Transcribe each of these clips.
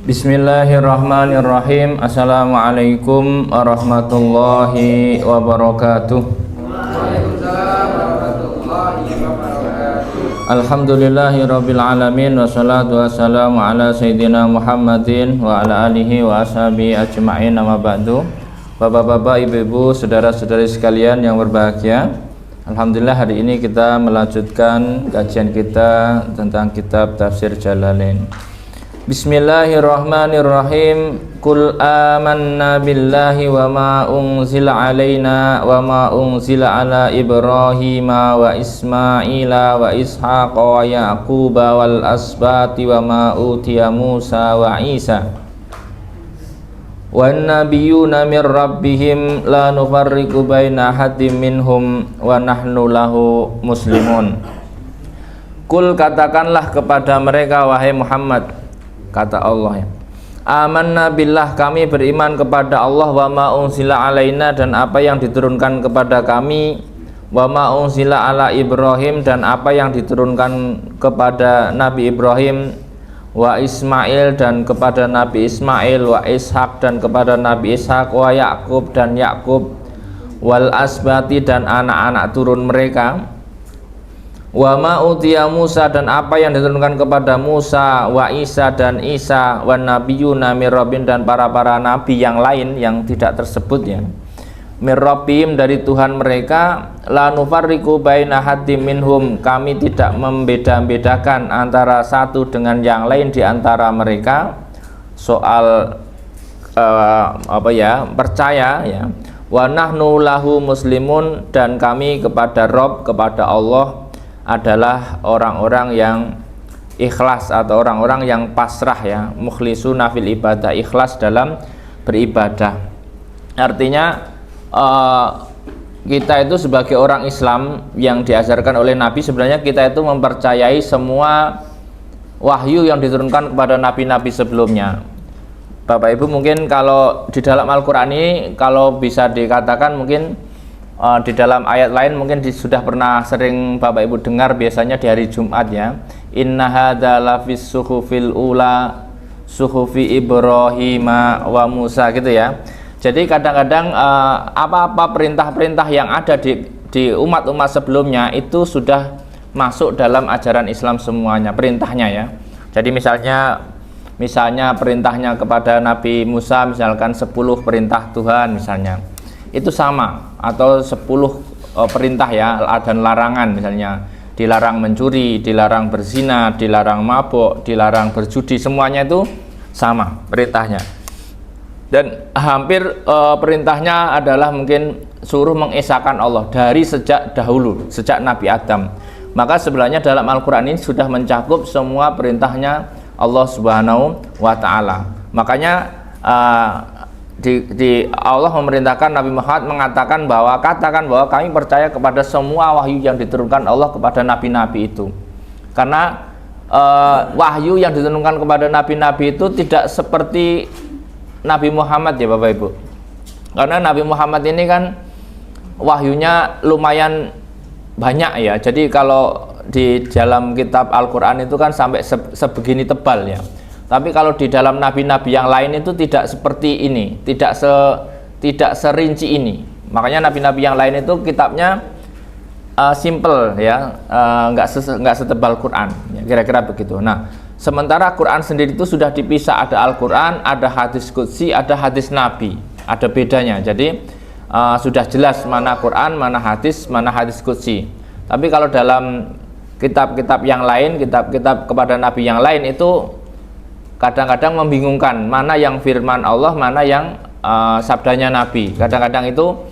Bismillahirrahmanirrahim. Assalamualaikum warahmatullahi wabarakatuh. Alhamdulillahirabbil alamin wassalatu wassalamu ala sayyidina Muhammadin wa ala alihi wa ashabihi ajma'in, amma ba'du. Bapak-bapak, ibu-ibu, saudara-saudari sekalian yang berbahagia, alhamdulillah hari ini kita melanjutkan kajian kita tentang kitab Tafsir Jalalain. Bismillahirrahmanirrahim. Qul amanna billahi wa ma unzila alaina wa ma unzila ala Ibrahima wa Ismaila wa Ishaqa wa Yaquba wal asbati wa ma utiya Musa wa Isa wan nabiyyuna min rabbihim la nufarriqu baina ahadin minhum wa nahnu lahu muslimun. Qul, katakanlah kepada mereka, wahai Muhammad, kata Allah ya, amanna billah, kami beriman kepada Allah, wa ma unzila alaina, dan apa yang diturunkan kepada kami, wa ma unzila ala Ibrahim, dan apa yang diturunkan kepada Nabi Ibrahim, wa Ismail, dan kepada Nabi Ismail, wa Ishaq, dan kepada Nabi Ishaq, wa Yaqub, dan Yaqub, wal asbati, dan anak-anak turun mereka, wa ma utiya Musa, dan apa yang diturunkan kepada Musa, wa Isa, dan Isa, wan nabiyyuna mir rabbihim, dan para nabi yang lain yang tidak tersebut ya, mir rabbihim, dari Tuhan mereka, la nufarriqu baina hadim minhum, kami tidak membeda-bedakan antara satu dengan yang lain di antara mereka soal percaya ya, wa nahnu lahu muslimun, dan kami kepada Rabb, kepada Allah adalah orang-orang yang ikhlas atau orang-orang yang pasrah ya, mukhlisuna fil ibadah, ikhlas dalam beribadah. Artinya kita itu sebagai orang Islam yang diajarkan oleh Nabi, sebenarnya kita itu mempercayai semua wahyu yang diturunkan kepada nabi-nabi sebelumnya. Bapak Ibu, mungkin kalau di dalam Al-Quran ini, kalau bisa dikatakan mungkin di dalam ayat lain mungkin sudah pernah sering Bapak Ibu dengar, biasanya di hari Jumat ya, inna hadza lafis suhufil ula suhufi Ibrahim wa Musa, gitu ya. Jadi kadang-kadang apa-apa perintah-perintah yang ada di umat-umat sebelumnya itu sudah masuk dalam ajaran Islam semuanya, perintahnya ya. Jadi misalnya perintahnya kepada Nabi Musa, misalkan 10 perintah Tuhan misalnya, itu sama, atau 10 perintah ya dan larangan, misalnya dilarang mencuri, dilarang berzina, dilarang mabuk, dilarang berjudi, semuanya itu sama perintahnya. Dan hampir perintahnya adalah mungkin suruh mengesahkan Allah dari sejak dahulu, sejak Nabi Adam. Maka sebenarnya dalam Al-Quran ini sudah mencakup semua perintahnya Allah Subhanahu wa Ta'ala. Makanya Allah memerintahkan Nabi Muhammad mengatakan bahwa, katakan bahwa kami percaya kepada semua wahyu yang diturunkan Allah kepada nabi-nabi itu. Karena wahyu yang diturunkan kepada nabi-nabi itu tidak seperti Nabi Muhammad ya Bapak Ibu. Karena Nabi Muhammad ini kan wahyunya lumayan banyak ya. Jadi kalau di dalam kitab Al-Quran itu kan sampai sebegini tebal ya. Tapi kalau di dalam nabi-nabi yang lain itu tidak seperti ini, tidak serinci ini. Makanya nabi-nabi yang lain itu kitabnya simple ya, nggak setebal Quran ya, kira-kira begitu. Nah, sementara Quran sendiri itu sudah dipisah, ada Al-Quran, ada hadis qudsi, ada hadis nabi, ada bedanya. Jadi sudah jelas mana Quran, mana hadis qudsi. Tapi kalau dalam kitab-kitab yang lain, kitab-kitab kepada nabi yang lain itu kadang-kadang membingungkan, mana yang firman Allah, mana yang sabdanya Nabi. Kadang-kadang itu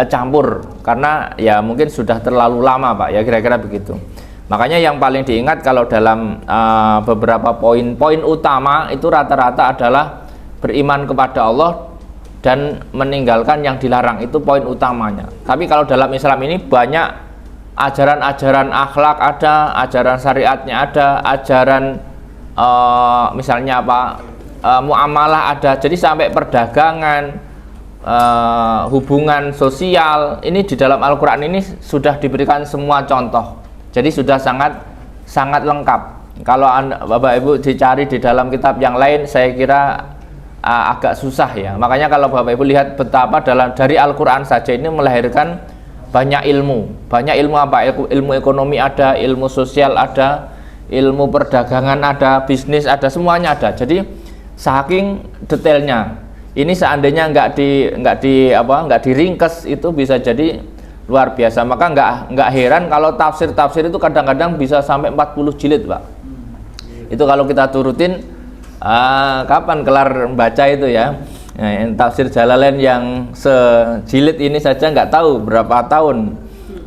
campur, karena ya mungkin sudah terlalu lama Pak ya, kira-kira begitu. Makanya yang paling diingat kalau dalam beberapa poin-poin utama itu rata-rata adalah beriman kepada Allah dan meninggalkan yang dilarang, itu poin utamanya. Tapi kalau dalam Islam ini banyak ajaran-ajaran akhlak ada, ajaran syariatnya ada, ajaran misalnya muamalah ada. Jadi sampai perdagangan, hubungan sosial, ini di dalam Al-Quran ini sudah diberikan semua contoh. Jadi sudah sangat lengkap. Kalau Bapak Ibu dicari di dalam kitab yang lain, saya kira agak susah ya. Makanya kalau Bapak Ibu lihat betapa dari Al-Quran saja ini melahirkan banyak ilmu. Banyak ilmu apa? Ilmu ekonomi ada, ilmu sosial ada, ilmu perdagangan ada, bisnis ada, semuanya ada. Jadi saking detailnya. Ini seandainya nggak diringkes itu bisa jadi luar biasa. Maka nggak heran kalau tafsir itu kadang-kadang bisa sampai 40 jilid, Pak. Itu kalau kita turutin kapan kelar baca itu ya. Nah, tafsir Jalalain yang sejilid ini saja nggak tahu berapa tahun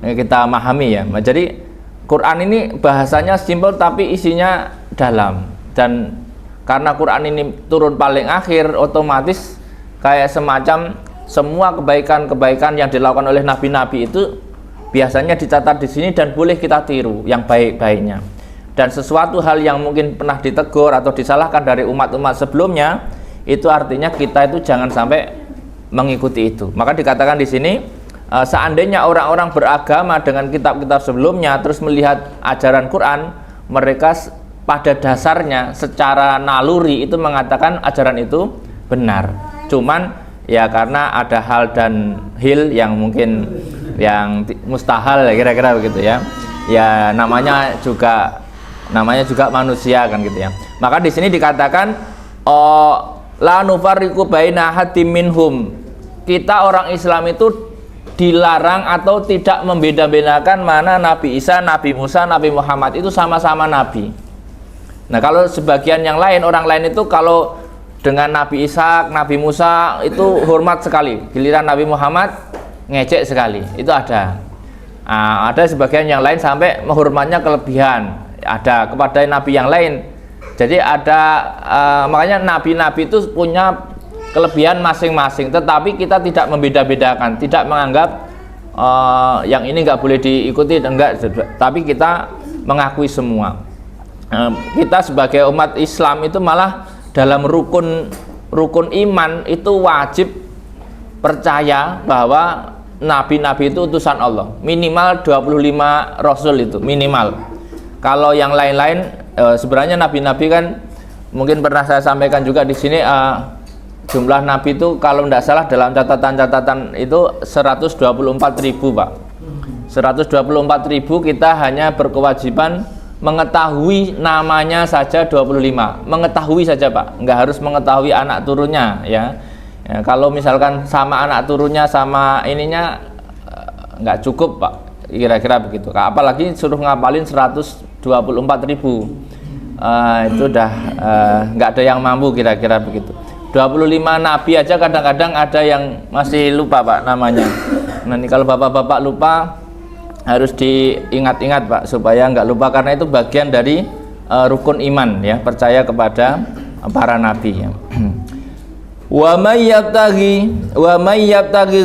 kita memahami ya. Jadi Quran ini bahasanya simpel tapi isinya dalam, dan karena Quran ini turun paling akhir, otomatis kayak semacam semua kebaikan-kebaikan yang dilakukan oleh nabi-nabi itu biasanya dicatat di sini dan boleh kita tiru yang baik-baiknya. Dan sesuatu hal yang mungkin pernah ditegur atau disalahkan dari umat-umat sebelumnya, itu artinya kita itu jangan sampai mengikuti itu. Maka dikatakan di sini, seandainya orang-orang beragama dengan kitab-kitab sebelumnya terus melihat ajaran Quran, mereka pada dasarnya secara naluri itu mengatakan ajaran itu benar. Cuman ya karena ada hal dan hil yang mungkin yang mustahil kira-kira begitu ya. Ya namanya juga manusia kan gitu ya. Maka di sini dikatakan la nufarriqu baina hadim minhum. Kita orang Islam itu dilarang atau tidak membeda-bedakan mana Nabi Isa, Nabi Musa, Nabi Muhammad itu sama-sama nabi. Nah, kalau sebagian yang lain, orang lain itu kalau dengan Nabi Isa, Nabi Musa itu hormat sekali, giliran Nabi Muhammad ngecek sekali. Itu ada. Ada sebagian yang lain sampai menghormatnya kelebihan. Ada kepada nabi yang lain. Jadi ada makanya nabi-nabi itu punya kelebihan masing-masing, tetapi kita tidak membeda-bedakan, tidak menganggap yang ini nggak boleh diikuti, enggak, tapi kita mengakui semua. Kita sebagai umat Islam itu malah dalam rukun iman itu wajib percaya bahwa nabi-nabi itu utusan Allah, minimal 25 rasul itu minimal. Kalau yang lain-lain sebenarnya nabi-nabi kan mungkin pernah saya sampaikan juga di sini, jumlah nabi itu kalau tidak salah dalam catatan itu 124.000, Pak. 124.000 kita hanya berkewajiban mengetahui namanya saja 25. Mengetahui saja, Pak. Nggak harus mengetahui anak turunnya ya. Kalau misalkan sama anak turunnya sama ininya nggak cukup, Pak. Kira-kira begitu. Apalagi suruh ngapalin 124.000. Itu udah nggak ada yang mampu, kira-kira begitu. 25 nabi aja kadang-kadang ada yang masih lupa, Pak, namanya. Nanti kalau bapak-bapak lupa harus diingat-ingat, Pak, supaya nggak lupa, karena itu bagian dari rukun iman ya, percaya kepada para nabi ya. Wa may yabtaghi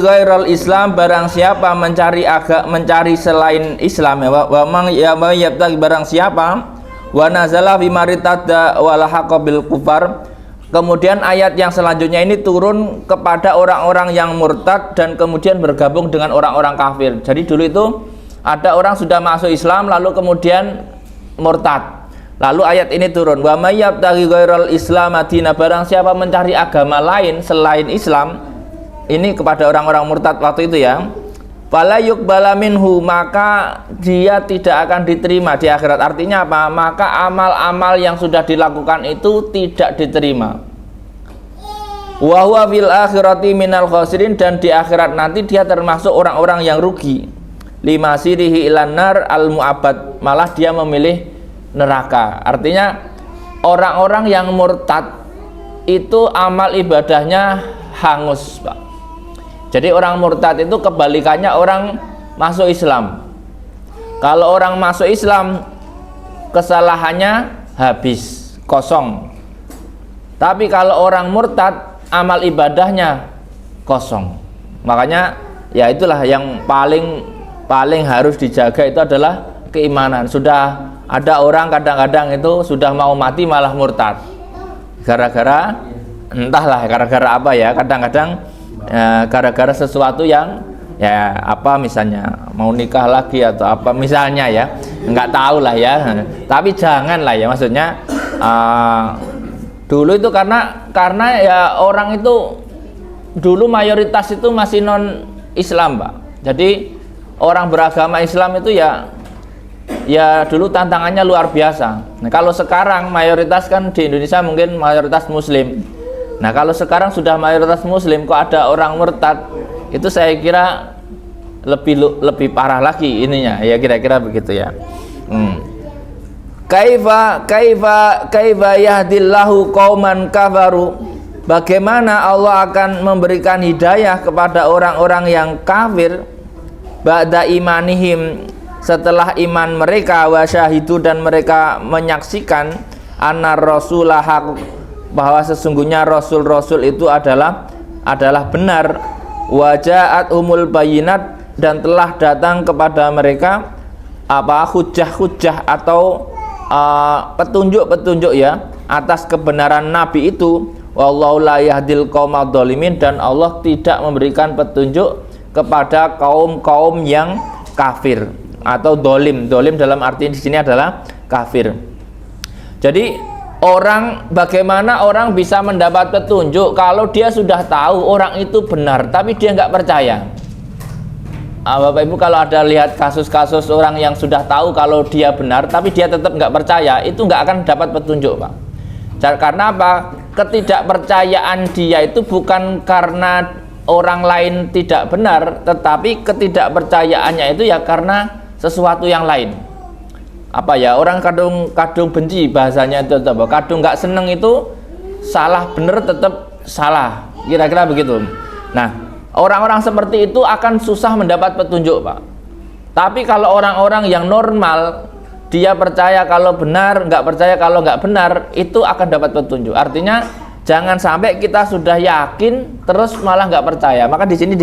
ghairal Islam, barang siapa mencari selain Islam ya, wa may yabtaghi, barang siapa wa nazala fi maritada wa lahaqa bil kufar. Kemudian ayat yang selanjutnya ini turun kepada orang-orang yang murtad dan kemudian bergabung dengan orang-orang kafir. Jadi dulu itu ada orang sudah masuk Islam lalu kemudian murtad. Lalu ayat ini turun, wa may yabtaghi ghairal Islam madina, barang siapa mencari agama lain selain Islam, ini kepada orang-orang murtad waktu itu ya, fala yuqbala minhu, maka dia tidak akan diterima di akhirat. Artinya apa? Maka amal-amal yang sudah dilakukan itu tidak diterima. Wa huwa fil akhirati minal khasirin, dan di akhirat nanti dia termasuk orang-orang yang rugi. Lima sirihi ilan nar al mu'abad, malah dia memilih neraka. Artinya orang-orang yang murtad itu amal ibadahnya hangus, Pak. Jadi orang murtad itu kebalikannya orang masuk Islam. Kalau orang masuk Islam kesalahannya habis, kosong. Tapi kalau orang murtad amal ibadahnya kosong. Makanya ya itulah yang paling harus dijaga, itu adalah keimanan. Sudah ada orang kadang-kadang itu sudah mau mati malah murtad, gara-gara entahlah gara-gara apa ya, kadang-kadang gara-gara sesuatu yang ya apa, misalnya mau nikah lagi atau apa misalnya ya, nggak tahu lah ya. Tapi jangan lah ya, maksudnya dulu itu karena ya orang itu dulu mayoritas itu masih non Islam, Pak. Jadi orang beragama Islam itu ya dulu tantangannya luar biasa. Nah, kalau sekarang mayoritas kan di Indonesia mungkin mayoritas Muslim. Nah, kalau sekarang sudah mayoritas Muslim kok ada orang murtad, itu saya kira lebih parah lagi ininya. Ya kira-kira begitu ya. Kaifa yahdillahu qauman kafaru. Bagaimana Allah akan memberikan hidayah kepada orang-orang yang kafir ba'da imanihim, setelah iman mereka, wa syahidu, dan mereka menyaksikan anna rasulah haq, bahwa sesungguhnya rasul-rasul itu adalah benar, wa ja'at umul bayinat, dan telah datang kepada mereka hujjah-hujjah atau petunjuk-petunjuk ya atas kebenaran nabi itu. Wallahu la yahdil qaumadz dzalimin, dan Allah tidak memberikan petunjuk kepada kaum-kaum yang kafir atau dolim. Dolim dalam arti di sini adalah kafir. Jadi bagaimana orang bisa mendapat petunjuk kalau dia sudah tahu orang itu benar tapi dia nggak percaya? Bapak Ibu, kalau ada lihat kasus-kasus orang yang sudah tahu kalau dia benar tapi dia tetap nggak percaya, itu nggak akan dapat petunjuk, Pak. Karena apa? Ketidakpercayaan dia itu bukan karena orang lain tidak benar, tetapi ketidakpercayaannya itu ya karena sesuatu yang lain. Apa ya, orang kadung benci, bahasanya itu apa? Kadung nggak seneng itu salah bener tetap salah, kira-kira begitu. Nah, orang-orang seperti itu akan susah mendapat petunjuk, Pak. Tapi kalau orang-orang yang normal, dia percaya kalau benar, nggak percaya kalau nggak benar, itu akan dapat petunjuk. Artinya jangan sampai kita sudah yakin terus malah nggak percaya. Maka di sini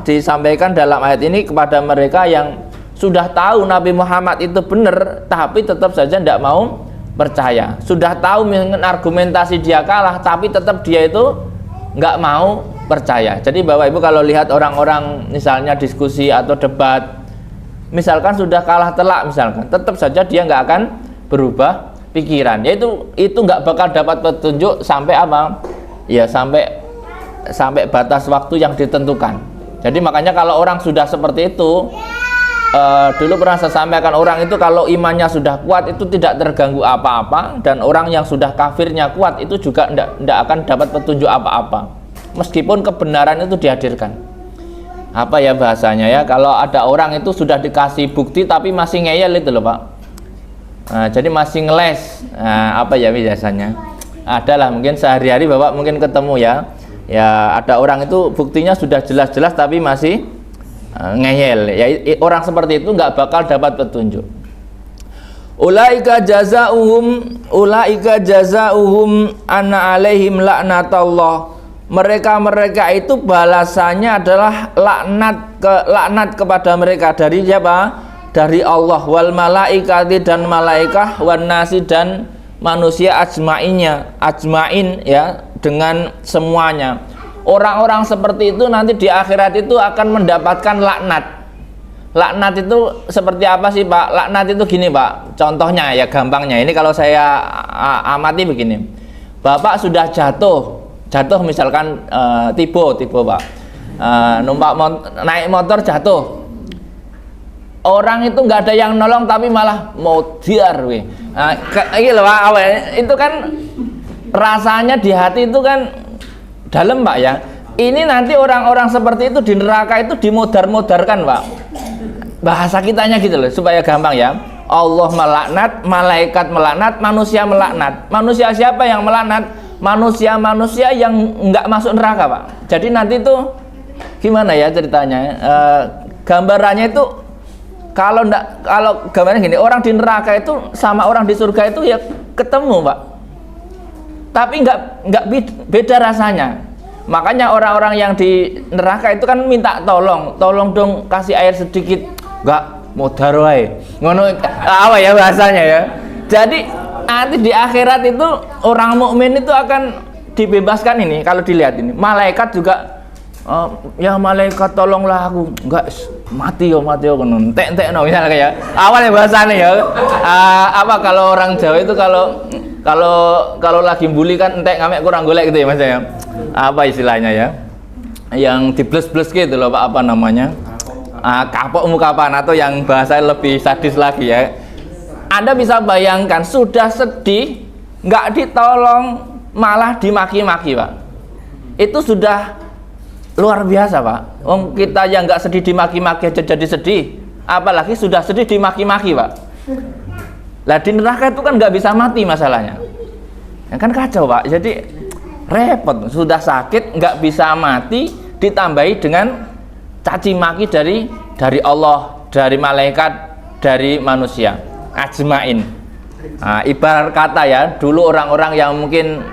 disampaikan dalam ayat ini kepada mereka yang sudah tahu Nabi Muhammad itu benar tapi tetap saja tidak mau percaya. Sudah tahu argumentasi dia kalah tapi tetap dia itu nggak mau percaya. Jadi Bapak Ibu kalau lihat orang-orang misalnya diskusi atau debat, misalkan sudah kalah telak misalkan, tetap saja dia nggak akan berubah pikiran. Yaitu itu nggak bakal dapat petunjuk sampai apa? Ya sampai batas waktu yang ditentukan. Jadi makanya kalau orang sudah seperti itu, dulu pernah saya sampaikan, orang itu kalau imannya sudah kuat itu tidak terganggu apa-apa, dan orang yang sudah kafirnya kuat itu juga tidak akan dapat petunjuk apa-apa meskipun kebenaran itu dihadirkan. Apa ya bahasanya ya, kalau ada orang itu sudah dikasih bukti tapi masih ngeyel itu loh, Pak. Nah, jadi masih ngeles. Nah, apa ya biasanya? Adalah mungkin sehari-hari Bapak mungkin ketemu ya ada orang itu buktinya sudah jelas-jelas tapi masih ngeyel. Ya orang seperti itu nggak bakal dapat petunjuk. Ulaika jazauhum anna alaihim laknatullah. Mereka itu balasannya adalah laknat kepada mereka dari siapa? Dari Allah, wal malaikati, dan malaikah, wan nasi, dan manusia ajmain ya, dengan semuanya. Orang-orang seperti itu nanti di akhirat itu akan mendapatkan laknat. Laknat itu seperti apa sih, Pak? Laknat itu gini, Pak. Contohnya ya, gampangnya ini kalau saya amati begini. Bapak sudah jatuh misalkan tiba Pak, naik motor jatuh, orang itu nggak ada yang nolong tapi malah mau diar, ini loh Pak, itu kan rasanya di hati itu kan dalam, Pak ya. Ini nanti orang-orang seperti itu di neraka itu dimodar-modarkan, Pak. Bahasa kitanya gitu loh supaya gampang ya. Allah melaknat, malaikat melaknat, manusia melaknat. Manusia siapa yang melaknat? Manusia yang nggak masuk neraka, Pak. Jadi nanti itu gimana ya ceritanya? Gambarannya itu kalau gambarnya gini, orang di neraka itu sama orang di surga itu ya ketemu, Pak. Tapi nggak beda rasanya. Makanya orang-orang yang di neraka itu kan minta tolong dong kasih air sedikit. Nggak, modar wae. Ngono apa ya bahasanya ya. Jadi nanti di akhirat itu orang mukmin itu akan dibebaskan. Ini kalau dilihat ini malaikat juga ya malaikat tolonglah aku, enggak mati yo kono entek no misalnya kayak awalnya bahasanya ya. Apa kalau orang Jawa itu kalau lagi bully kan entek ngamek kurang golek gitu ya Mas ya. Apa istilahnya ya? Yang dibles-bles gitu loh Pak, apa namanya? Kapok mukapan, atau yang bahasa lebih sadis lagi ya. Anda bisa bayangkan sudah sedih nggak ditolong malah dimaki-maki Pak. Itu sudah luar biasa Pak. Kita yang nggak sedih dimaki-maki aja jadi sedih, apalagi sudah sedih dimaki-maki Pak. Lah di neraka itu kan nggak bisa mati masalahnya, ya kan kacau Pak. Jadi repot, sudah sakit nggak bisa mati, ditambahi dengan caci maki dari Allah, dari malaikat, dari manusia ajmain. Ibarat kata ya, dulu orang-orang yang mungkin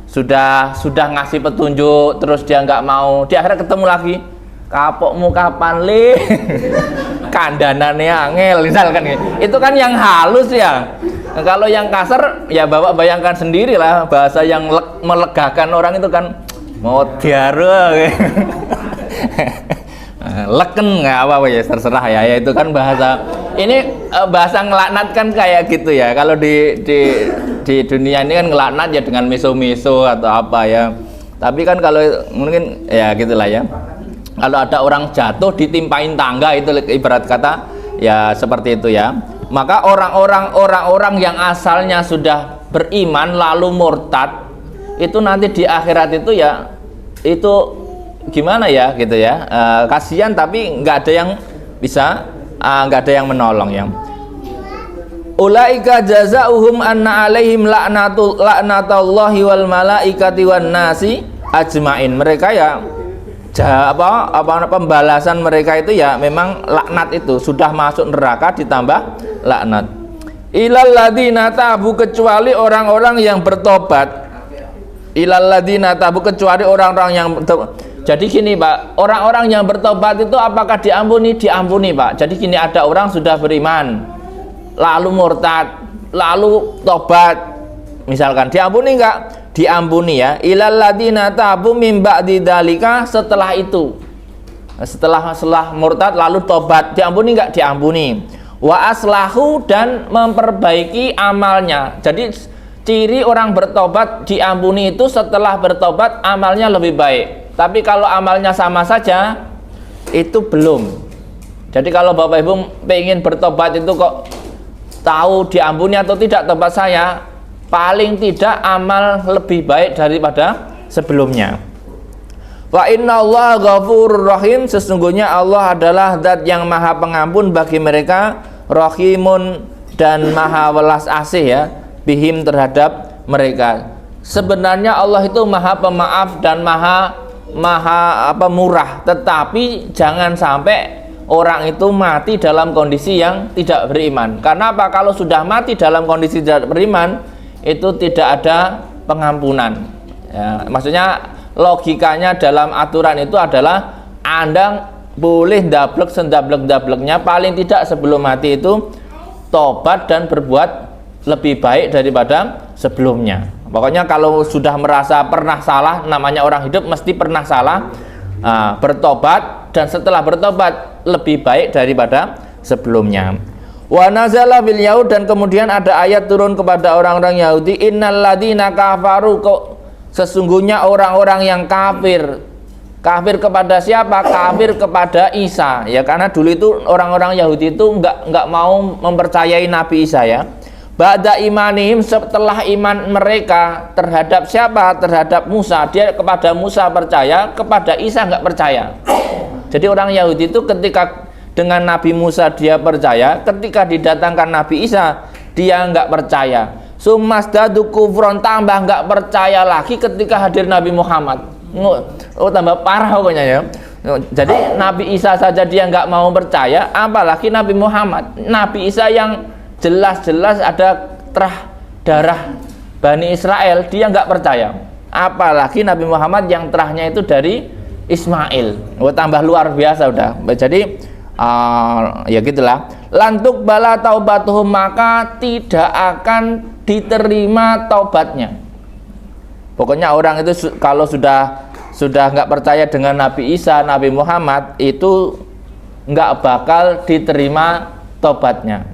sudah ngasih petunjuk terus dia nggak mau, di akhirat ketemu lagi, kapokmu kapan le kandanannya angel misalkan gitu. Itu kan yang halus ya. Nah, kalau yang kasar ya Bapak bayangkan sendiri lah, bahasa yang melegakan orang itu kan mau diare leken nggak apa-apa ya, terserah ya. Itu kan bahasa ini, bahasa ngelaknat kan kayak gitu ya. Kalau di dunia ini kan ngelaknat ya dengan miso-miso atau apa ya. Tapi kan kalau mungkin ya gitulah ya. Kalau ada orang jatuh ditimpain tangga, itu ibarat kata ya seperti itu ya. Maka orang-orang yang asalnya sudah beriman lalu murtad, itu nanti di akhirat itu ya itu gimana ya gitu ya, kasihan tapi nggak ada yang bisa, nggak ada yang menolong ya. Ulaika jazaohum anna alaihim la'natullahi wal malaikati wan nasi ajmain. Mereka ya pembalasan mereka itu ya memang laknat, itu sudah masuk neraka ditambah laknat. Ilal ladzina tabu, kecuali orang-orang yang bertobat. Ilal ladzina tabu, kecuali orang-orang yang bertobat. Jadi gini Pak, orang-orang yang bertobat itu apakah diampuni? Diampuni Pak. Jadi gini, ada orang sudah beriman lalu murtad lalu tobat misalkan, diampuni enggak? Diampuni ya. Ilal ladzina tabu mim ba'di dzalika, setelah itu, setelah murtad lalu tobat, diampuni enggak? Diampuni. Wa aslahu, dan memperbaiki amalnya. Jadi ciri orang bertobat diampuni itu setelah bertobat amalnya lebih baik. Tapi kalau amalnya sama saja itu belum. Jadi kalau Bapak Ibu pengen bertobat itu kok tahu diampuni atau tidak tobat saya, paling tidak amal lebih baik daripada sebelumnya. Wa innallaha ghafurur rahim, sesungguhnya Allah adalah zat yang maha pengampun bagi mereka, rahimun, dan maha welas asih ya, bihim, terhadap mereka. Sebenarnya Allah itu maha pemaaf dan maha murah, tetapi jangan sampai orang itu mati dalam kondisi yang tidak beriman. Karena apa? Kalau sudah mati dalam kondisi tidak beriman, itu tidak ada pengampunan ya. Maksudnya logikanya dalam aturan itu adalah Anda boleh dablek sendablek-dableknya, paling tidak sebelum mati itu tobat dan berbuat lebih baik daripada sebelumnya. Pokoknya kalau sudah merasa pernah salah, namanya orang hidup mesti pernah salah, bertobat, dan setelah bertobat lebih baik daripada sebelumnya. Wa nazala bil Yahud, dan kemudian ada ayat turun kepada orang-orang Yahudi, innal ladzina kafaru, sesungguhnya orang-orang yang kafir. Kafir kepada siapa? Kafir kepada Isa ya, karena dulu itu orang-orang Yahudi itu enggak mau mempercayai Nabi Isa ya. Ba'da imanihim, setelah iman mereka terhadap siapa? Terhadap Musa. Dia kepada Musa percaya, kepada Isa enggak percaya. Jadi orang Yahudi itu ketika dengan Nabi Musa dia percaya, ketika didatangkan Nabi Isa dia enggak percaya. Sumasdadu kufron, tambah enggak percaya lagi ketika hadir Nabi Muhammad. Tambah parah pokoknya ya. Jadi Nabi Isa saja dia enggak mau percaya, apalagi Nabi Muhammad. Nabi Isa yang jelas-jelas ada darah Bani Israel, dia nggak percaya. Apalagi Nabi Muhammad yang terahnya itu dari Ismail. Tambah luar biasa udah. Jadi ya gitulah. Lantuk bala taubatuhum, maka tidak akan diterima taubatnya. Pokoknya orang itu kalau sudah nggak percaya dengan Nabi Isa, Nabi Muhammad, itu nggak bakal diterima tobatnya.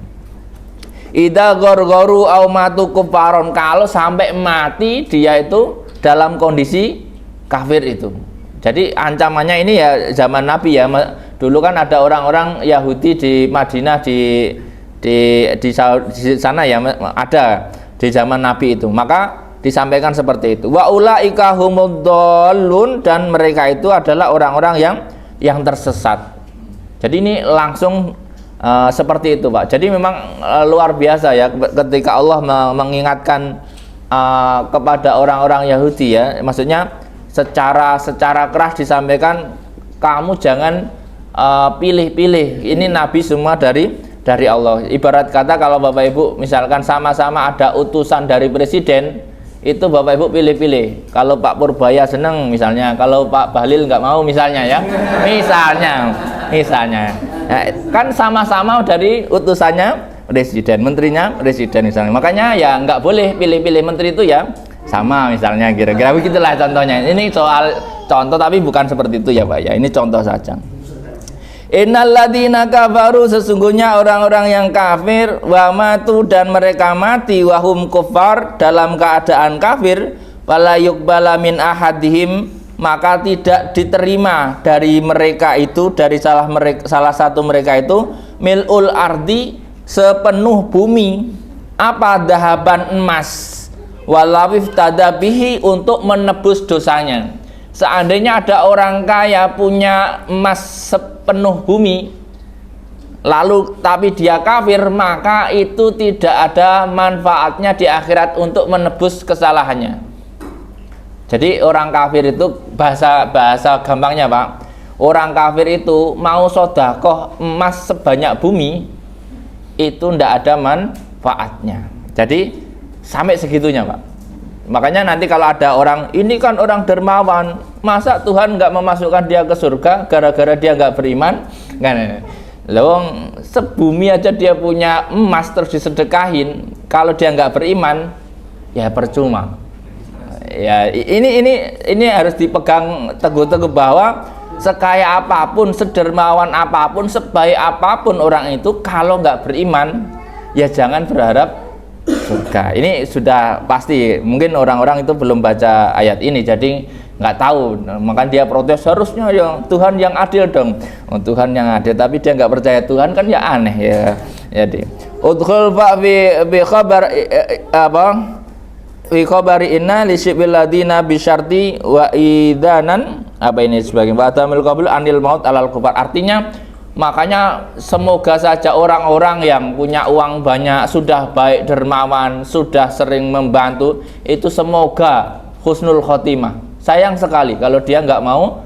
Idza ghargharu au matu kufaron, kalau sampai mati dia itu dalam kondisi kafir itu. Jadi ancamannya ini ya zaman Nabi ya. Dulu kan ada orang-orang Yahudi di Madinah di sana ya, ada di zaman Nabi itu. Maka disampaikan seperti itu. Wa ulaika humud dhallun, dan mereka itu adalah orang-orang yang tersesat. Jadi ini langsung seperti itu, Pak. Jadi memang luar biasa ya ketika Allah mengingatkan kepada orang-orang Yahudi ya. Maksudnya secara keras disampaikan, kamu jangan pilih-pilih. Ini nabi semua dari Allah. Ibarat kata kalau Bapak Ibu misalkan sama-sama ada utusan dari presiden, itu Bapak Ibu pilih-pilih. Kalau Pak Purbaya seneng misalnya, kalau Pak Bahlil nggak mau misalnya ya. Misalnya. Ya, kan sama-sama dari utusannya presiden, menterinya presiden misalnya. Makanya ya nggak boleh pilih-pilih menteri itu ya sama misalnya, kira-kira begitulah contohnya. Ini soal contoh tapi bukan seperti itu ya Pak ya. Ini contoh saja. Innalladzina kafaru, sesungguhnya orang-orang yang kafir, wa matu, dan mereka mati, wahum kufar, dalam keadaan kafir, fala yuqbala min ahadihim, maka tidak diterima dari mereka itu, dari salah satu mereka itu, mil'ul ardi, sepenuh bumi, apa, dahaban, emas, walawif tadabihi, untuk menebus dosanya. Seandainya ada orang kaya punya emas sepenuh bumi, lalu tapi dia kafir, maka itu tidak ada manfaatnya di akhirat untuk menebus kesalahannya. Jadi orang kafir itu, bahasa gampangnya Pak, orang kafir itu mau sodakoh emas sebanyak bumi, itu tidak ada manfaatnya. Jadi sampai segitunya Pak. Makanya nanti kalau ada orang, ini kan orang dermawan, masa Tuhan nggak memasukkan dia ke surga gara-gara dia nggak beriman? Kan, lewong sebumi aja dia punya emas terus disedekahin, kalau dia nggak beriman, ya percuma. Ya ini harus dipegang teguh-teguh bahwa sekaya apapun, sedermawan apapun, sebaik apapun orang itu, kalau nggak beriman, ya jangan berharap surga. Ini sudah pasti. Mungkin orang-orang itu belum baca ayat ini, jadi nggak tahu. Maka dia protes, harusnya yang Tuhan yang adil dong. Oh, Tuhan yang adil, tapi dia nggak percaya Tuhan, kan ya aneh ya. Jadi udkhul fa bi khabar apa? Fi khabari inna li syibil ladina bi syarti wa idanan, apa ini sebagai batamil qabl anil maut alal kufar. Artinya, makanya semoga saja orang-orang yang punya uang banyak, sudah baik dermawan, sudah sering membantu, itu semoga husnul khotimah. Sayang sekali kalau dia nggak mau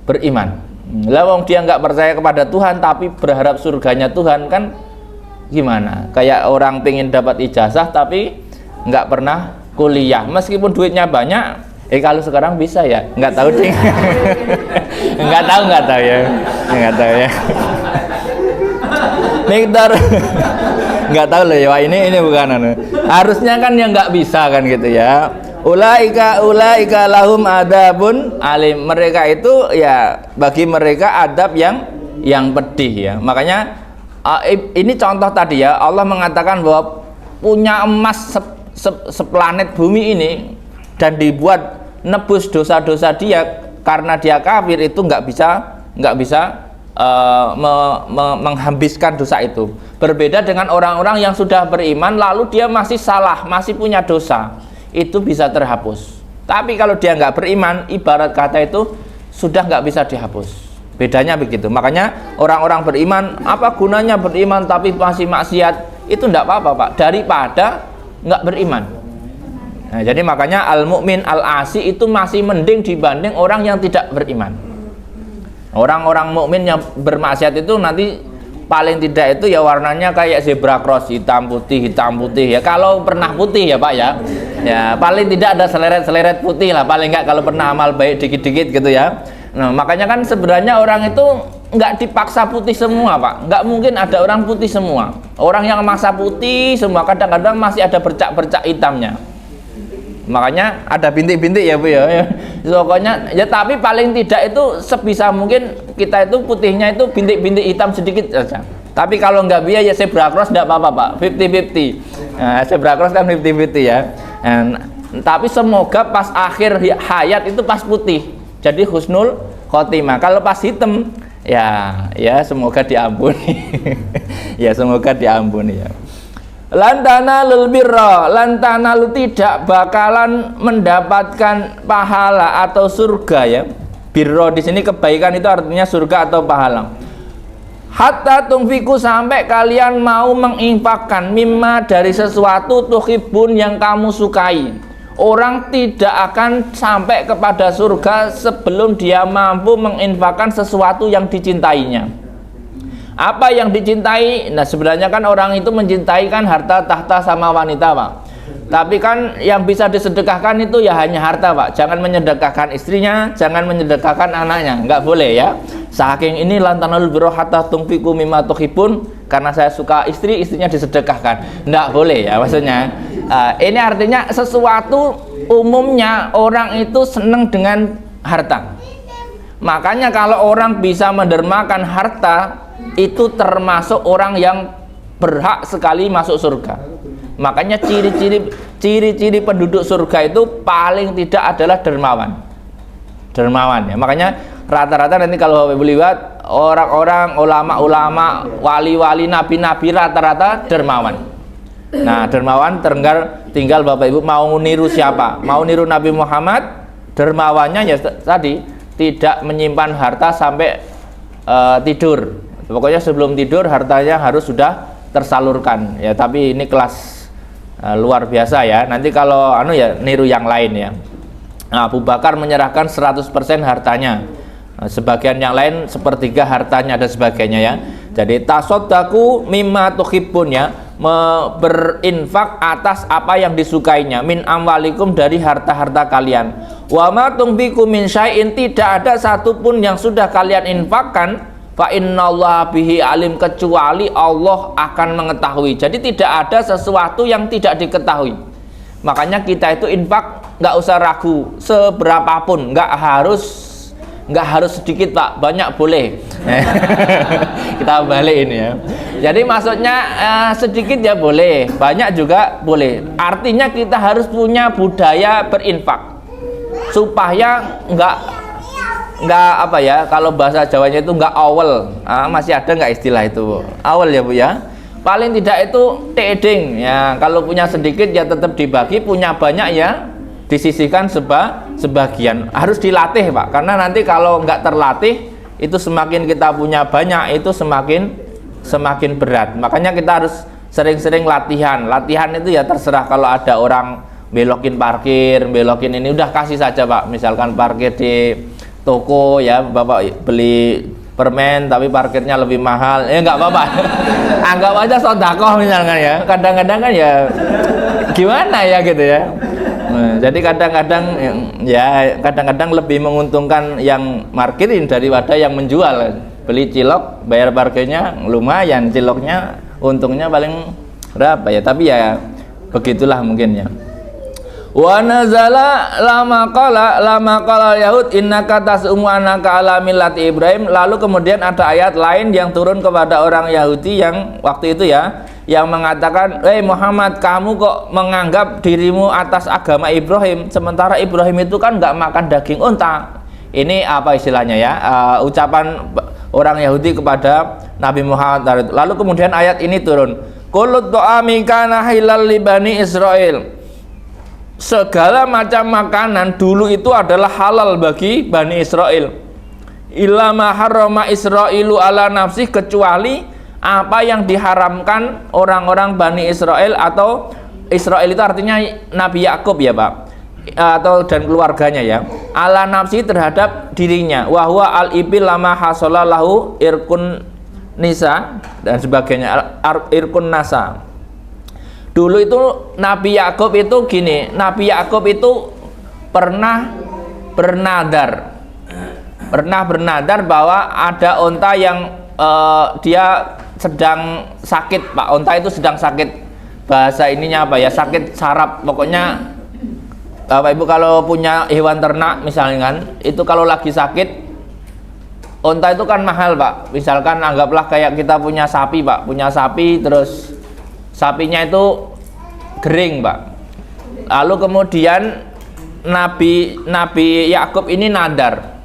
beriman. Lawang dia nggak percaya kepada Tuhan tapi berharap surganya Tuhan, kan gimana? Kayak orang pengen dapat ijazah tapi nggak pernah kuliah, meskipun duitnya banyak. Kalau sekarang bisa ya, nggak tahu ding. nggak tahu ya. Mikdar, nggak tahu loh ya. Ini bukan anu. Harusnya kan yang nggak bisa kan gitu ya. Ulaika lahum adabun alim. Mereka itu ya, bagi mereka adab yang pedih ya. Makanya ini contoh tadi ya. Allah mengatakan bahwa punya emas seplanet bumi ini dan dibuat nebus dosa-dosa dia karena dia kafir, itu nggak bisa menghabiskan dosa itu. Berbeda dengan orang-orang yang sudah beriman lalu dia masih salah, masih punya dosa, itu bisa terhapus. Tapi kalau dia nggak beriman, ibarat kata itu sudah nggak bisa dihapus. Bedanya begitu. Makanya orang-orang beriman, apa gunanya beriman tapi masih maksiat? Itu nggak apa-apa Pak, daripada nggak beriman. Nah, jadi makanya al-mu'min al-asi itu masih mending dibanding orang yang tidak beriman. Orang-orang mukmin yang bermaksiat itu nanti paling tidak itu ya warnanya kayak zebra cross, hitam putih ya. Kalau pernah putih ya Pak ya. Ya paling tidak ada seleret-seleret putih lah, paling enggak kalau pernah amal baik dikit-dikit gitu ya. Nah, makanya kan sebenarnya orang itu nggak dipaksa putih semua Pak. Nggak mungkin ada orang putih semua. Orang yang maksa putih semua, kadang-kadang masih ada bercak-bercak hitamnya. Makanya ada bintik-bintik ya Bu ya. Pokoknya ya, tapi paling tidak itu sebisa mungkin kita itu putihnya itu bintik-bintik hitam sedikit saja. Tapi kalau nggak biaya ya zebra cross enggak apa-apa Pak, 50-50. Nah, zebra cross kan 50-50 ya. Tapi semoga pas akhir hayat itu pas putih. Jadi husnul khotimah. Kalau pas hitam ya semoga diampuni. Ya semoga diampuni ya. Lantana lul birra, lantana lu tidak bakalan mendapatkan pahala atau surga ya. Birra di sini kebaikan itu artinya surga atau pahala. Hatta tungfiku, sampai kalian mau menginfakkan mimma dari sesuatu tuhibun yang kamu sukai. Orang tidak akan sampai kepada surga sebelum dia mampu menginfakkan sesuatu yang dicintainya. Apa yang dicintai? Nah sebenarnya kan orang itu mencintai kan harta, tahta sama wanita Pak. Tapi kan yang bisa disedekahkan itu ya hanya harta Pak. Jangan menyedekahkan istrinya, jangan menyedekahkan anaknya, nggak boleh ya. Saking ini lantanul birra hatta tunfiqu mimma tuhibun, karena saya suka istri, istrinya disedekahkan, nggak boleh ya maksudnya. Ini artinya sesuatu umumnya orang itu senang dengan harta. Makanya kalau orang bisa mendermakan harta, itu termasuk orang yang berhak sekali masuk surga. Makanya ciri-ciri penduduk surga itu paling tidak adalah dermawan ya. Makanya rata-rata nanti kalau Bapak Ibu lihat orang-orang ulama-ulama, wali-wali, nabi-nabi rata-rata dermawan. Nah dermawan tinggal Bapak Ibu mau niru siapa, mau niru Nabi Muhammad, dermawannya ya tadi tidak menyimpan harta sampai tidur. Pokoknya sebelum tidur hartanya harus sudah tersalurkan ya. Tapi ini kelas luar biasa ya. Nanti kalau ya niru yang lain ya. Nah, Abu Bakar menyerahkan 100% hartanya. Sebagian yang lain sepertiga hartanya dan sebagainya ya. Jadi tasaddaku mimma tuhibbun ya, berinfak atas apa yang disukainya, min amwalikum, dari harta-harta kalian. Wa ma tunfiqu min syai'in, tidak ada satupun yang sudah kalian infakkan, fa innallaha bihi alim, kecuali Allah akan mengetahui. Jadi tidak ada sesuatu yang tidak diketahui. Makanya kita itu infak nggak usah ragu, seberapapun, nggak harus sedikit Pak, banyak boleh. Kita balik ini ya. Jadi maksudnya sedikit ya boleh, banyak juga boleh. Artinya kita harus punya budaya berinfak supaya nggak apa ya, kalau bahasa Jawanya itu nggak awal. Masih ada nggak istilah itu awal ya Bu ya? Paling tidak itu teding ya. Kalau punya sedikit ya tetap dibagi, punya banyak ya disisihkan sebagian. Harus dilatih Pak, karena nanti kalau nggak terlatih itu semakin kita punya banyak itu semakin berat. Makanya kita harus sering-sering latihan itu ya terserah. Kalau ada orang belokin parkir, belokin ini, udah kasih saja Pak. Misalkan parkir di toko ya, Bapak beli permen tapi parkirnya lebih mahal, nggak apa-apa. Anggap aja sedekah misalkan ya. Kadang-kadang kan ya gimana ya gitu ya. Jadi kadang-kadang lebih menguntungkan yang markirin daripada yang menjual. Beli cilok, bayar parkirnya lumayan, ciloknya untungnya paling berapa ya, tapi ya begitulah mungkin ya. Wa nazala lama qala yahud innaka tas'umu annaka ala millati Ibrahim. Lalu kemudian ada ayat lain yang turun kepada orang Yahudi yang waktu itu ya, yang mengatakan, Muhammad, kamu kok menganggap dirimu atas agama Ibrahim, sementara Ibrahim itu kan nggak makan daging unta. Ini apa istilahnya ya, ucapan orang Yahudi kepada Nabi Muhammad. Lalu kemudian ayat ini turun, kullu ta'ami kana halal li bani Israil. Segala macam makanan dulu itu adalah halal bagi Bani Israel. Illa ma harrama Israilu ala nafsih, kecuali apa yang diharamkan orang-orang Bani Israel, atau Israel itu artinya Nabi Yakub ya Pak, atau dan keluarganya ya, ala nafsi, terhadap dirinya. Wa huwa al ibil lama hasala lahu irkun nisa dan sebagainya, irkun nasa. Dulu itu Nabi Yakub itu gini, Nabi Yakub itu pernah bernadar bahwa ada onta yang dia sedang sakit Pak. Onta itu sedang sakit, bahasa ininya apa ya, sakit saraf, pokoknya Bapak Ibu kalau punya hewan ternak misalnya kan, itu kalau lagi sakit, unta itu kan mahal Pak. Misalkan anggaplah kayak kita punya sapi Pak, punya sapi terus sapinya itu kering Pak. Lalu kemudian Nabi Yakub ini nadar,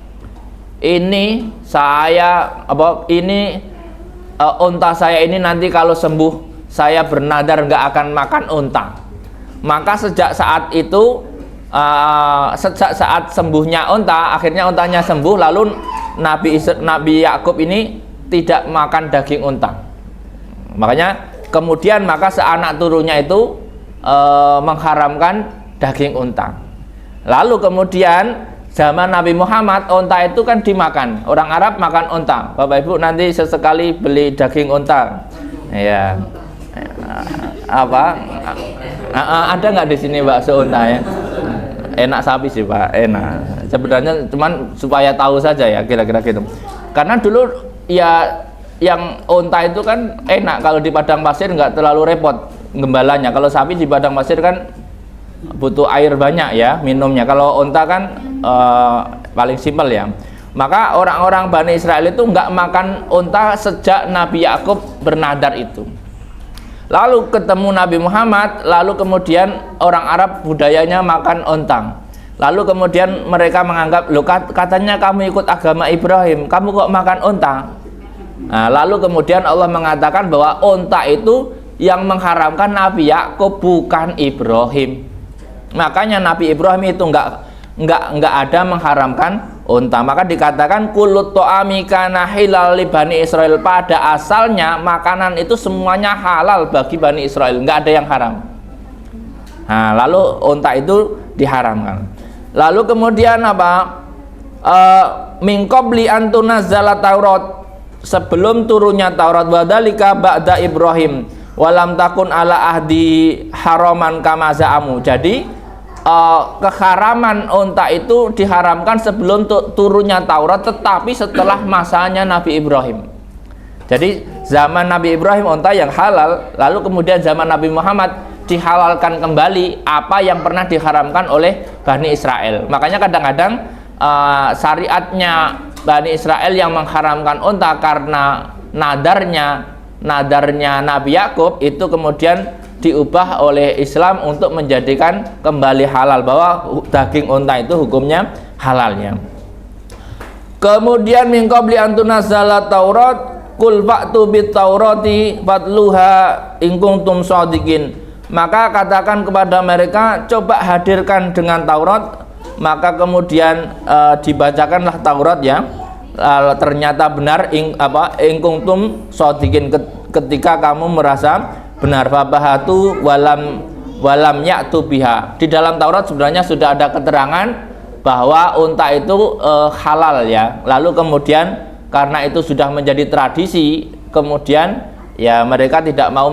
ini saya unta saya ini nanti kalau sembuh saya bernadar nggak akan makan unta. Maka sejak saat itu sejak saat sembuhnya unta, akhirnya untanya sembuh, lalu Nabi Yakub ini tidak makan daging unta. Makanya kemudian maka seanak turunnya itu mengharamkan daging unta. Lalu kemudian zaman Nabi Muhammad unta itu kan dimakan. Orang Arab makan unta. Bapak Ibu nanti sesekali beli daging unta. Ya. Ada nggak di sini bakso unta ya? Enak sapi sih Pak, enak. Sebenarnya cuman supaya tahu saja ya kira-kira gitu. Karena dulu ya yang unta itu kan enak, kalau di padang pasir nggak terlalu repot gembalanya. Kalau sapi di padang pasir kan butuh air banyak ya minumnya. Kalau unta kan paling simpel ya. Maka orang-orang Bani Israel itu nggak makan unta sejak Nabi Yakub bernadar itu. Lalu ketemu Nabi Muhammad, lalu kemudian orang Arab budayanya makan unta. Lalu kemudian mereka menganggap, loh katanya kamu ikut agama Ibrahim, kamu kok makan unta? Nah, lalu kemudian Allah mengatakan bahwa unta itu yang mengharamkan Nabi Yakub, bukan Ibrahim. Makanya Nabi Ibrahim itu enggak ada mengharamkan unta. Maka dikatakan kulut to'ami kana hilal li Bani Israel. Pada asalnya makanan itu semuanya halal bagi Bani Israel, enggak ada yang haram. Nah, lalu unta itu diharamkan. Lalu kemudian apa? Min qabli an tunazzala Taurat, sebelum turunnya Taurat, wadalika ba'da Ibrahim walam takun ala ahdi haraman kama za'amu. Jadi keharaman unta itu diharamkan sebelum turunnya Taurat, tetapi setelah masanya Nabi Ibrahim. Jadi zaman Nabi Ibrahim unta yang halal, lalu kemudian zaman Nabi Muhammad dihalalkan kembali apa yang pernah diharamkan oleh Bani Israel. Makanya kadang-kadang syariatnya Bani Israel yang mengharamkan unta karena nadarnya Nabi Yakub itu kemudian diubah oleh Islam untuk menjadikan kembali halal, bahwa daging unta itu hukumnya halalnya. Kemudian min qabli an tunazzala Taurat qul fa'tu bit Taurati fatluha in kuntum shadiqin. Maka katakan kepada mereka, coba hadirkan dengan Taurat. Maka kemudian dibacakanlah Taurat ya. Ternyata benar in kuntum shadiqin, ketika kamu merasa benar. Fabahatu walam ya'tu biha. Di dalam Taurat sebenarnya sudah ada keterangan bahwa unta itu halal ya. Lalu kemudian karena itu sudah menjadi tradisi, kemudian ya mereka tidak mau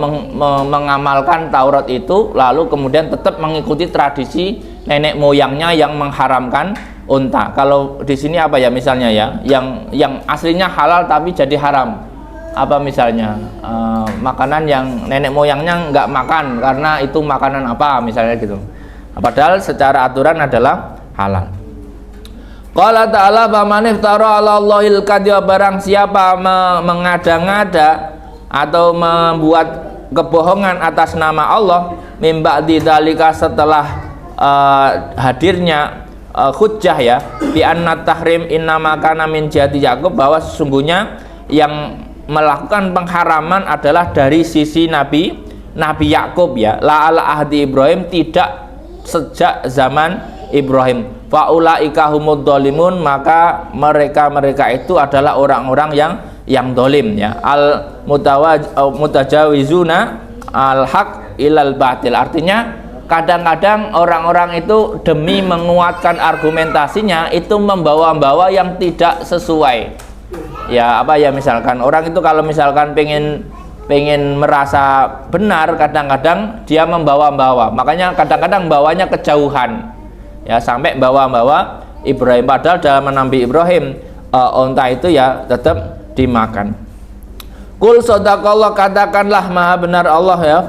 mengamalkan Taurat itu, lalu kemudian tetap mengikuti tradisi nenek moyangnya yang mengharamkan unta. Kalau di sini apa ya misalnya ya, yang aslinya halal tapi jadi haram. Apa misalnya makanan yang nenek moyangnya nggak makan karena itu makanan apa misalnya gitu, padahal secara aturan adalah halal. Qala ta'ala faman iftara 'ala Allahil kadhiba, barang siapa mengada-ngada atau membuat kebohongan atas nama Allah, mim ba'di dzalika, setelah hadirnya hujjah ya, bi anna tahrim innama kana min jihati Yakub, bahwa sesungguhnya yang melakukan pengharaman adalah dari sisi Nabi Yakub ya, la ala ahdi Ibrahim, tidak sejak zaman Ibrahim. Faulaika humud dhalimun, maka mereka itu adalah orang-orang yang dolim ya, al mutajawizuna al haq ilal batil. Artinya kadang-kadang orang-orang itu demi menguatkan argumentasinya itu membawa-bawa yang tidak sesuai. Ya apa ya, misalkan orang itu kalau misalkan pengen merasa benar, kadang-kadang dia membawa-bawa, makanya kadang-kadang bawanya kejauhan ya, sampai bawa-bawa Ibrahim, padahal dalam Nabi Ibrahim unta itu ya tetap dimakan. Qul sadaqallah, katakanlah maha benar Allah ya,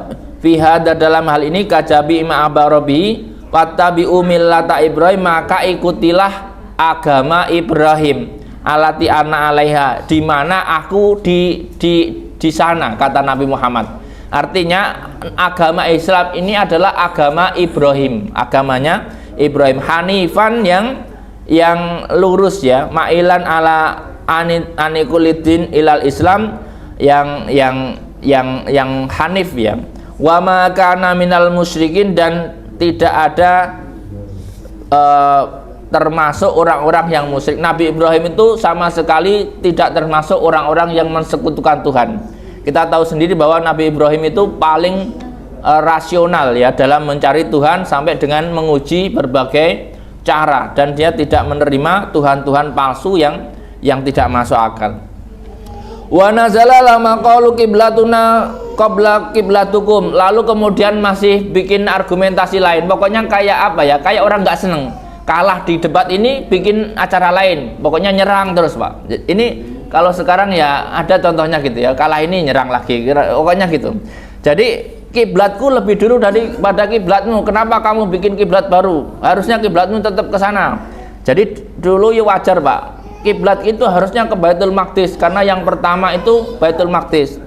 fi hada, dalam hal ini, kajabi ma abarabi, wattabi'u millata Ibrahim, maka ikutilah agama Ibrahim, alati ana alaiha, di mana aku di sana, kata Nabi Muhammad. Artinya agama Islam ini adalah agama Ibrahim, agamanya Ibrahim, hanifan yang lurus ya, ma'ilan ala anikulidin ilal Islam, yang hanif ya, wa ma kana minal musyrikin, dan tidak ada termasuk orang-orang yang musyrik. Nabi Ibrahim itu sama sekali tidak termasuk orang-orang yang mensekutukan Tuhan. Kita tahu sendiri bahwa Nabi Ibrahim itu paling rasional ya dalam mencari Tuhan, sampai dengan menguji berbagai cara, dan dia tidak menerima Tuhan-Tuhan palsu yang tidak masuk akal. Wa nazala lama qalu qiblatuna qabla qiblatukum, lalu kemudian masih bikin argumentasi lain. Pokoknya kayak apa ya, kayak orang nggak seneng kalah di debat ini, bikin acara lain, pokoknya nyerang terus Pak. Ini kalau sekarang ya ada contohnya gitu ya, kalah ini nyerang lagi, pokoknya gitu. Jadi kiblatku lebih dulu daripada kiblatmu, kenapa kamu bikin kiblat baru? Harusnya kiblatmu tetap ke sana. Jadi dulu ya wajar Pak, kiblat itu harusnya ke Baitul Maqdis, karena yang pertama itu Baitul Maqdis.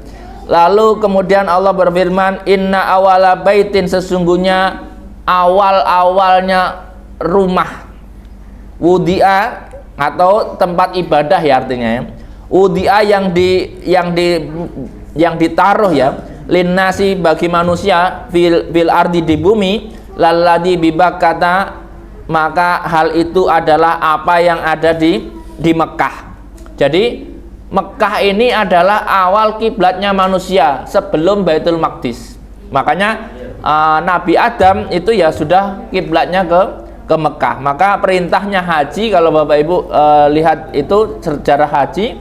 Lalu kemudian Allah berfirman, inna awala baitin, sesungguhnya awalnya rumah, wudi'a atau tempat ibadah ya artinya ya, wudi'a yang ditaruh ya, linnasi, bagi manusia, fil ardi, di bumi, lalladzi bibakkata, maka hal itu adalah apa yang ada di Mekah. Jadi Mekah ini adalah awal kiblatnya manusia sebelum Baitul Maqdis. Makanya Nabi Adam itu ya sudah kiblatnya ke Mekah. Maka perintahnya haji, kalau Bapak Ibu lihat itu sejarah haji,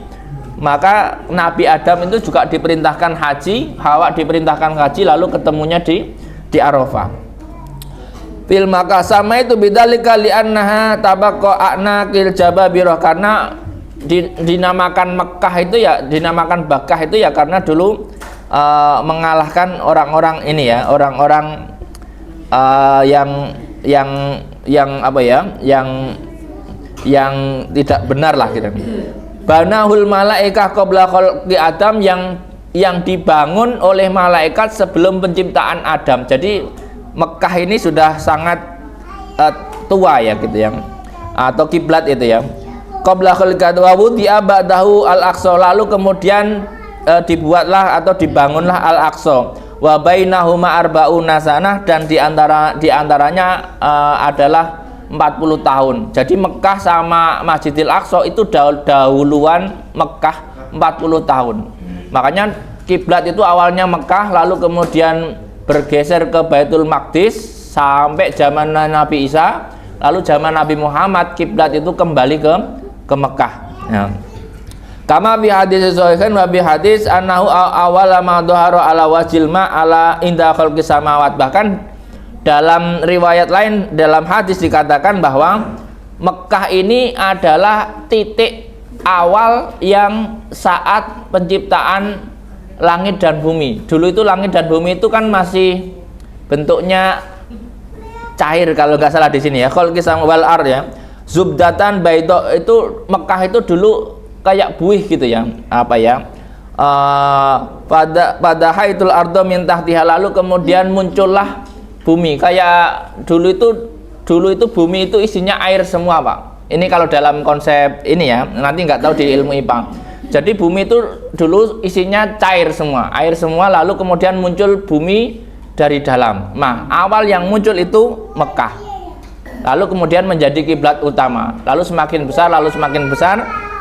maka Nabi Adam itu juga diperintahkan haji, Hawa diperintahkan haji, lalu ketemunya di Arafah. Fil Makkah, sama itu bidzalika li'annaha tabaqqa'na kil jababirah, karena dinamakan Mekah itu ya, dinamakan Bakkah itu ya karena dulu mengalahkan orang-orang ini ya, orang-orang yang apa ya, yang tidak benar lah gitu. Banahul malaikah qabla khalqi Adam, yang dibangun oleh malaikat sebelum penciptaan Adam. Jadi Mekah ini sudah sangat tua ya gitu ya, atau kiblat itu ya. Qabla khalqi wa wudi'a ba'dahu al-aqsa, lalu kemudian dibuatlah atau dibangunlah al-aqsa. Wa bainahuma arba'una sanah, dan diantaranya adalah 40 tahun. Jadi Mekah sama Masjidil Aqsa itu dahuluan Mekah 40 tahun. Makanya kiblat itu awalnya Mekah, lalu kemudian bergeser ke Baitul Maqdis sampai zaman Nabi Isa, lalu zaman Nabi Muhammad kiblat itu kembali ke Mekah ya. Kama bi hadis sahihain wa bi hadis annahu awwala ma dhahara ala wajil ma ala inda khalqis samawat. Bahkan dalam riwayat lain, dalam hadis dikatakan bahwa Mekah ini adalah titik awal yang saat penciptaan langit dan bumi. Dulu itu langit dan bumi itu kan masih bentuknya cair kalau nggak salah di sini ya, khalqis samawal ard ya. Zubdatan baito, itu Mekah itu dulu kayak buih gitu ya, apa ya, pada haitul ardo min tahtiha, lalu kemudian muncullah bumi. Kayak dulu itu bumi itu isinya air semua Pak. Ini kalau dalam konsep ini ya, nanti nggak tahu di ilmu IPA. Jadi bumi itu dulu isinya cair semua, air semua, lalu kemudian muncul bumi dari dalam. Nah, awal yang muncul itu Mekah, lalu kemudian menjadi kiblat utama, lalu semakin besar,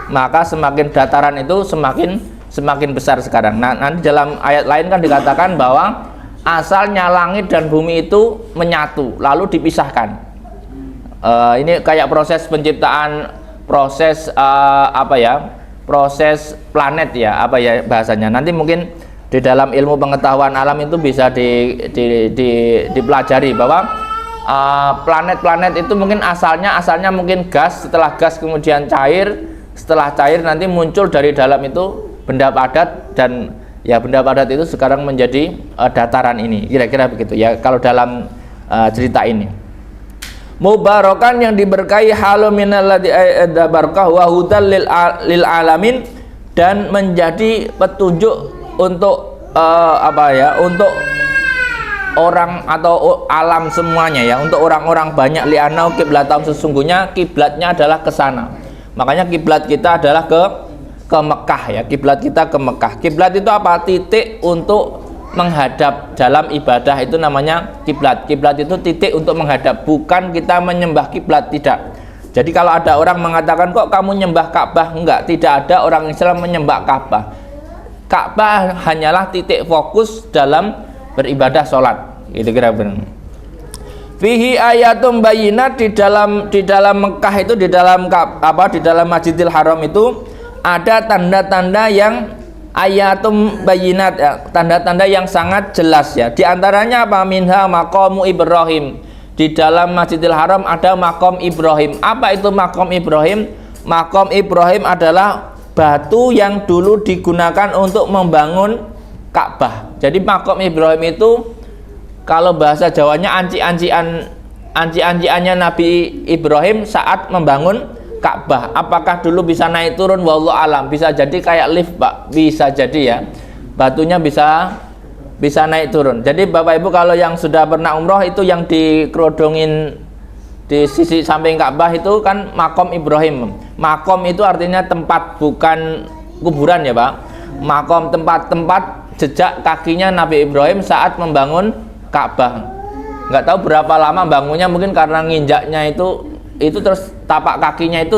maka semakin dataran itu semakin besar sekarang. Nah, nanti dalam ayat lain kan dikatakan bahwa asalnya langit dan bumi itu menyatu lalu dipisahkan. Ini kayak proses penciptaan, proses apa ya, proses planet ya, apa ya bahasanya. Nanti mungkin di dalam ilmu pengetahuan alam itu bisa dipelajari bahwa planet-planet itu mungkin asalnya mungkin gas, setelah gas kemudian cair, setelah cair nanti muncul dari dalam itu benda padat, dan ya benda padat itu sekarang menjadi dataran ini, kira-kira begitu ya kalau dalam cerita ini. Mubarakan yang diberkahi, halu minalladzi barakah wa hudal lil alamin, dan menjadi petunjuk untuk untuk orang atau alam semuanya ya, untuk orang-orang banyak. Li'anau qiblatam, sesungguhnya kiblatnya adalah ke sana. Makanya kiblat kita adalah ke Mekah ya, kiblat kita ke Mekah. Kiblat itu apa? Titik untuk menghadap dalam ibadah, itu namanya kiblat. Kiblat itu titik untuk menghadap, bukan kita menyembah kiblat, tidak. Jadi kalau ada orang mengatakan kok kamu nyembah Ka'bah, enggak, tidak ada orang Islam menyembah Ka'bah. Ka'bah hanyalah titik fokus dalam beribadah sholat, gitu kira-kira. Fihi ayatum bayinat, di dalam Mekah itu, di dalam Masjidil Haram itu ada tanda-tanda yang ayatum bayinat ya, tanda-tanda yang sangat jelas ya. Di antaranya apa? Minha maqamu Ibrahim. Di dalam Masjidil Haram ada makom Ibrahim. Apa itu makom Ibrahim? Makom Ibrahim adalah batu yang dulu digunakan untuk membangun Ka'bah. Jadi makom Ibrahim itu kalau bahasa Jawanya anci-anciannya Nabi Ibrahim saat membangun Ka'bah. Apakah dulu bisa naik turun? Wallahu alam. Bisa jadi kayak lift, Pak. Bisa jadi ya. Batunya bisa naik turun. Jadi Bapak Ibu kalau yang sudah pernah umroh, itu yang dikerodongin di sisi samping Ka'bah itu kan makom Ibrahim. Makom itu artinya tempat, bukan kuburan ya Pak. Makom, tempat jejak kakinya Nabi Ibrahim saat membangun Ka'bah. Nggak tahu berapa lama bangunnya, mungkin karena nginjaknya itu terus tapak kakinya itu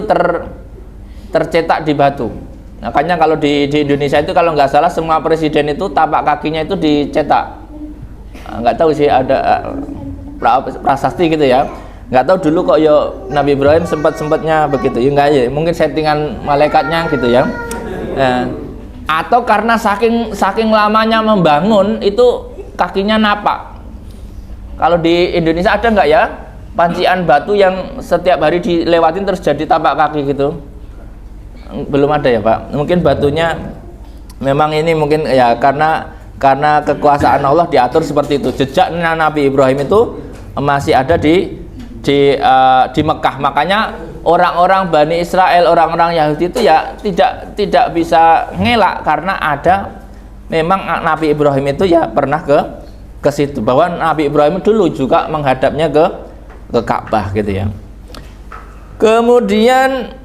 tercetak di batu. Makanya kalau di Indonesia itu kalau nggak salah semua presiden itu tapak kakinya itu dicetak. Nggak tahu sih, ada prasasti gitu ya. Nggak tahu dulu kok ya Nabi Ibrahim sempatnya begitu. Ya nggak ya, mungkin settingan malaikatnya gitu ya. Atau karena saking lamanya membangun itu kakinya napak. Kalau di Indonesia ada nggak ya pancian batu yang setiap hari dilewatin terus jadi tapak kaki gitu? Belum ada ya Pak. Mungkin batunya memang ini mungkin ya karena kekuasaan Allah diatur seperti itu. Jejak Nabi Ibrahim itu masih ada di Mekah. Makanya orang-orang Bani Israel, orang-orang Yahudi itu ya tidak bisa ngelak, karena ada memang Nabi Ibrahim itu ya pernah ke situ, bahwa Nabi Ibrahim dulu juga menghadapnya ke Ka'bah gitu ya. Kemudian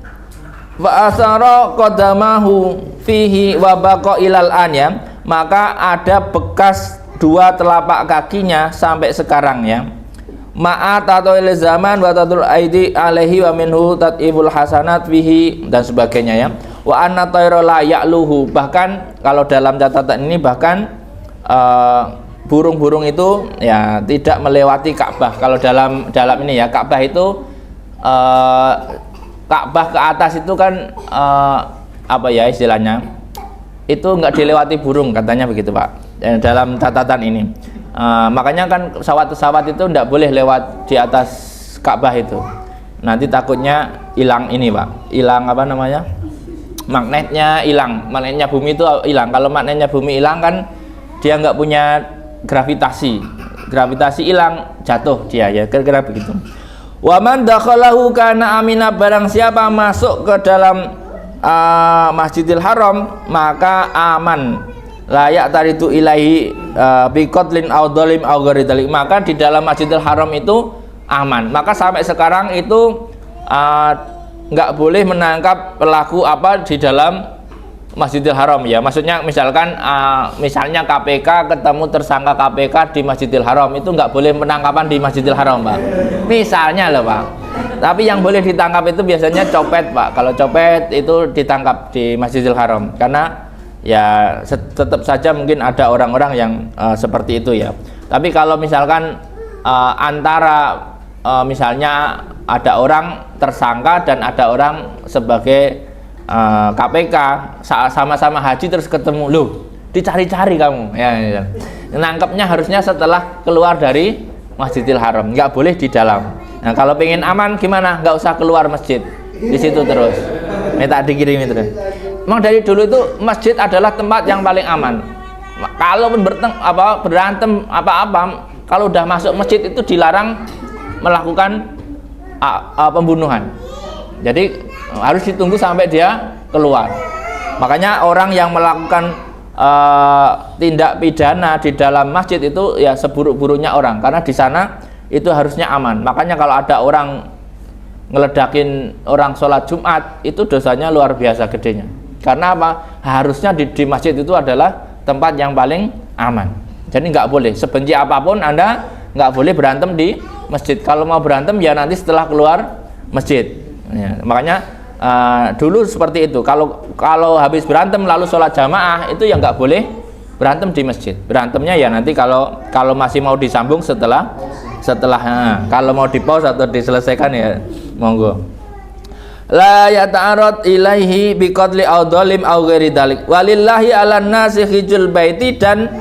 wa asara qadamahu fihi wa baqa ilal an ya, maka ada bekas dua telapak kakinya sampai sekarang ya. Ma'at atau il zaman wa tatul aidi alaihi wa minhu tatibul hasanat fihi dan sebagainya ya. Wa anna tayra la ya'luhu, bahkan kalau dalam catatan ini bahkan burung-burung itu ya tidak melewati Ka'bah. Kalau dalam ini ya, Ka'bah itu Ka'bah ke atas itu kan apa ya istilahnya, itu nggak dilewati burung katanya begitu Pak, dalam catatan ini. Makanya kan pesawat itu nggak boleh lewat di atas Ka'bah itu, nanti takutnya hilang ini Pak, hilang apa namanya, magnetnya hilang, magnetnya bumi itu hilang. Kalau magnetnya bumi hilang kan dia nggak punya gravitasi hilang, jatuh dia ya, kira-kira begitu. Waman dakhalahu kana amina, barang siapa masuk ke dalam Masjidil Haram maka aman, layak taritu ilahi biqatlin aw dhalim aw ghairi dzalik, maka di dalam Masjidil Haram itu aman. Maka sampai sekarang itu nggak boleh menangkap pelaku apa di dalam Masjidil Haram ya. Maksudnya misalkan misalnya KPK ketemu tersangka KPK di Masjidil Haram, itu nggak boleh penangkapan di Masjidil Haram Pak, misalnya loh Pak. Tapi yang boleh ditangkap itu biasanya copet Pak. Kalau copet itu ditangkap di Masjidil Haram, karena ya tetap saja mungkin ada orang-orang yang seperti itu ya. Tapi kalau misalkan antara misalnya ada orang tersangka dan ada orang sebagai KPK sama-sama haji terus ketemu, loh dicari-cari kamu ya. Nangkepnya harusnya setelah keluar dari Masjidil Haram, nggak boleh di dalam. Nah kalau pengen aman gimana? Nggak usah keluar masjid, di situ terus minta dikirim itu. Memang dari dulu itu masjid adalah tempat yang paling aman. Kalau berantem apa-apa, kalau udah masuk masjid itu dilarang melakukan pembunuhan. Jadi harus ditunggu sampai dia keluar. Makanya orang yang melakukan tindak pidana di dalam masjid itu ya seburuk-buruknya orang, karena di sana itu harusnya aman. Makanya kalau ada orang ngeledakin orang sholat Jumat, itu dosanya luar biasa gedenya. Karena apa? Harusnya di masjid itu adalah tempat yang paling aman. Jadi nggak boleh, sebenci apapun Anda nggak boleh berantem di masjid. Kalau mau berantem ya nanti setelah keluar masjid ya, makanya dulu seperti itu. Kalau habis berantem lalu sholat jamaah, itu ya nggak boleh berantem di masjid. Berantemnya ya nanti kalau masih mau disambung setelah kalau mau di pause atau diselesaikan ya monggo. La yata'arad ilaihi biqadli aw dhalim aw ghairi dzalik. Walillahi 'alan nasi hijjul baiti, dan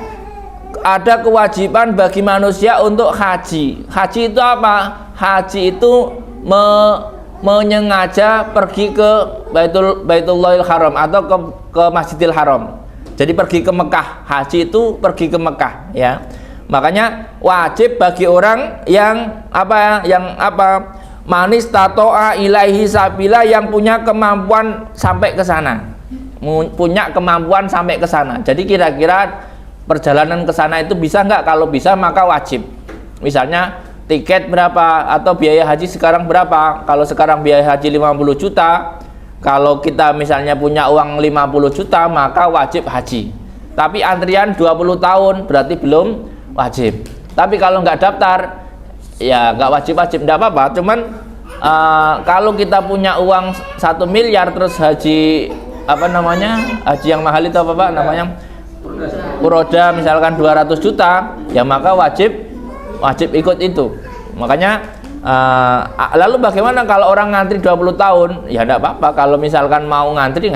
ada kewajiban bagi manusia untuk haji. Haji itu apa? Haji itu menyengaja pergi ke Baitullahil Haram atau ke Masjidil Haram. Jadi pergi ke Mekah. Haji itu pergi ke Mekah ya. Makanya wajib bagi orang yang manis tato'a ilaihi sabila, yang punya kemampuan sampai ke sana. Punya kemampuan sampai ke sana. Jadi kira-kira perjalanan ke sana itu bisa nggak? Kalau bisa maka wajib. Misalnya tiket berapa atau biaya haji sekarang berapa? Kalau sekarang biaya haji 50 juta, kalau kita misalnya punya uang 50 juta maka wajib haji. Tapi antrian 20 tahun berarti belum wajib. Tapi kalau nggak daftar ya nggak wajib-wajib, nggak apa-apa. Cuman kalau kita punya uang 1 miliar terus haji haji yang mahal itu apa Pak namanya, Puroda misalkan 200 juta ya maka wajib ikut itu. Makanya lalu bagaimana kalau orang ngantri 20 tahun? Ya enggak apa-apa, kalau misalkan mau ngantri.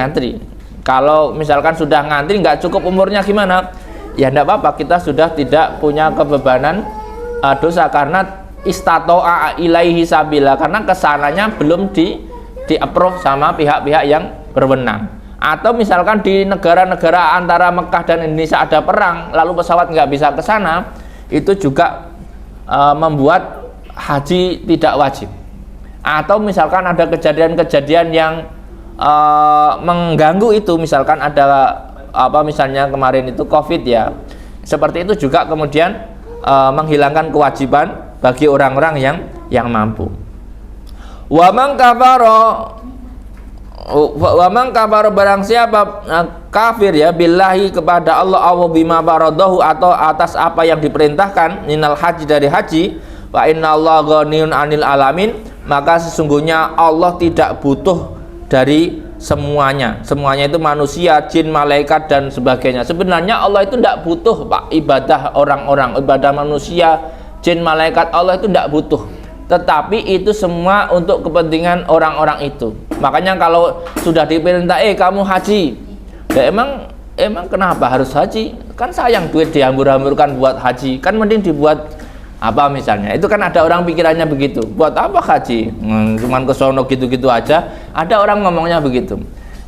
Kalau misalkan sudah ngantri nggak cukup umurnya gimana? Ya enggak apa-apa, kita sudah tidak punya kebebanan dosa karena istato'a ilaihi sabila, karena kesananya belum di approve sama pihak-pihak yang berwenang. Atau misalkan di negara-negara antara Mekah dan Indonesia ada perang, lalu pesawat nggak bisa ke sana, itu juga membuat haji tidak wajib. Atau misalkan ada kejadian-kejadian yang mengganggu itu, misalkan ada misalnya kemarin itu COVID ya, seperti itu juga kemudian menghilangkan kewajiban bagi orang-orang yang mampu. Wa man kafara barang siapa kafir ya billahi kepada Allah, aw bima faradahu atau atas apa yang diperintahkan, minal haji dari haji, wa innallaha ghaniyun 'anil alamin, maka sesungguhnya Allah tidak butuh dari semuanya itu manusia, jin, malaikat dan sebagainya. Sebenarnya Allah itu tidak butuh Pak ibadah orang-orang, ibadah manusia, jin, malaikat. Allah itu tidak butuh, tetapi itu semua untuk kepentingan orang-orang itu. Makanya kalau sudah diperintah kamu haji, ya emang kenapa harus haji? Kan sayang duit dihambur-hamburkan buat haji, kan mending dibuat misalnya. Itu kan ada orang pikirannya begitu, buat apa haji, cuman ke sono gitu-gitu aja. Ada orang ngomongnya begitu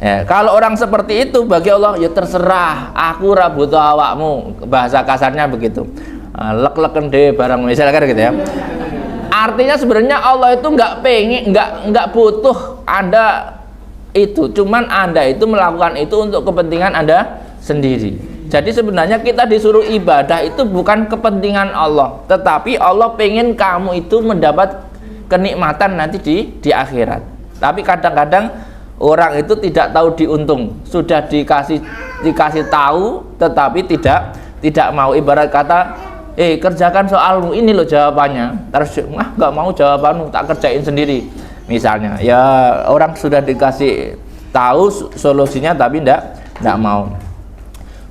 ya. Kalau orang seperti itu bagi Allah ya terserah, aku ora butuh awakmu, bahasa kasarnya begitu, lek-leken deh barang misalkan gitu ya. Artinya sebenarnya Allah itu nggak butuh Anda itu, cuman Anda itu melakukan itu untuk kepentingan Anda sendiri. Jadi sebenarnya kita disuruh ibadah itu bukan kepentingan Allah, tetapi Allah pengen kamu itu mendapat kenikmatan nanti di akhirat. Tapi kadang-kadang orang itu tidak tahu diuntung, sudah dikasih tahu tetapi tidak mau. Ibarat kata kerjakan soalmu, ini loh jawabannya, terus nggak mau jawabanmu, tak kerjain sendiri misalnya. Ya orang sudah dikasih tahu solusinya tapi tidak mau.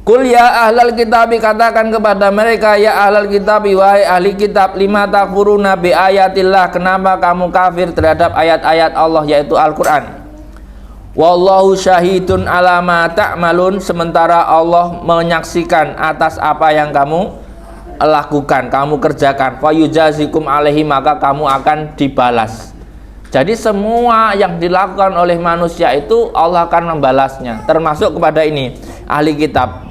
Kul ya ahlal kitab, katakan kepada mereka, ya ahlal kitab, wahai ahli kitab, lima takfuruna bi ayatillah, kenapa kamu kafir terhadap ayat-ayat Allah yaitu Al-Qur'an. Wallahu syahidun ala ma ta'malun, sementara Allah menyaksikan atas apa yang kamu lakukan, kamu kerjakan. Fayujazikum alaihi, maka kamu akan dibalas. Jadi semua yang dilakukan oleh manusia itu Allah akan membalasnya, termasuk kepada ini ahli kitab.